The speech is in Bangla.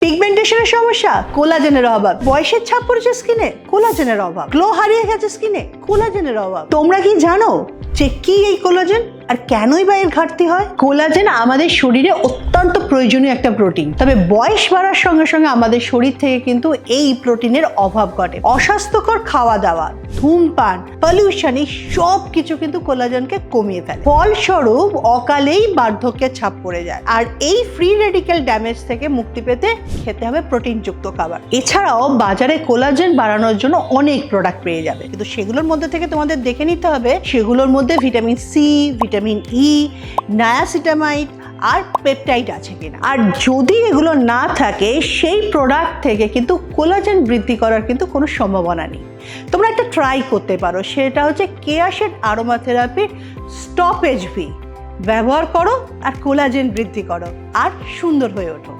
পিগমেন্টেশনের সমস্যা, কোলাজেনের অভাব। বয়সের ছাপ পড়েছে স্কিনে, কোলাজেনের অভাব। গ্লো হারিয়ে গেছে স্কিনে, কোলাজেনের অভাব। তোমরা কি জানো যে কি এই কোলাজেন আর কেনই বা এর ঘাটতি হয়? কোলাজেন আমাদের শরীরে অত্যন্ত প্রয়োজনীয় একটা প্রোটিন, তবে বয়স বাড়ার সঙ্গে সঙ্গে আমাদের শরীর থেকে কিন্তু এই প্রোটিনের অভাব ঘটে। অস্বাস্থ্যকর খাওয়া দাওয়া, ধূমপান, পলিউশন, এই সব কিছু কিন্তু কোলাজেনকে কমিয়ে ফেলে। ফলস্বরূপ অকালেই বার্ধক্যের ছাপ পড়ে যায়। আর এই ফ্রি রেডিক্যাল ড্যামেজ থেকে মুক্তি পেতে খেতে হবে প্রোটিনযুক্ত খাবার। এছাড়াও বাজারে কোলাজেন বাড়ানোর জন্য অনেক প্রোডাক্ট পেয়ে যাবে, কিন্তু সেগুলোর মধ্যে থেকে তোমাদের দেখে নিতে হবে সেগুলোর মধ্যে ভিটামিন সি, ভিটামিন ই, নায়াসিটামাইড আর পেপটাইড আছে কিনা। আর যদি এগুলো না থাকে সেই প্রোডাক্ট থেকে কিন্তু কোলাজেন বৃদ্ধি করার কিন্তু কোনো সম্ভাবনা নেই। তোমরা একটা ট্রাই করতে পারো, সেটা হচ্ছে কেয়াশেড আরোমা থেরাপির স্টপেজ ভি ব্যবহার করো আর কোলাজেন বৃদ্ধি করো আর সুন্দর হয়ে ওঠো।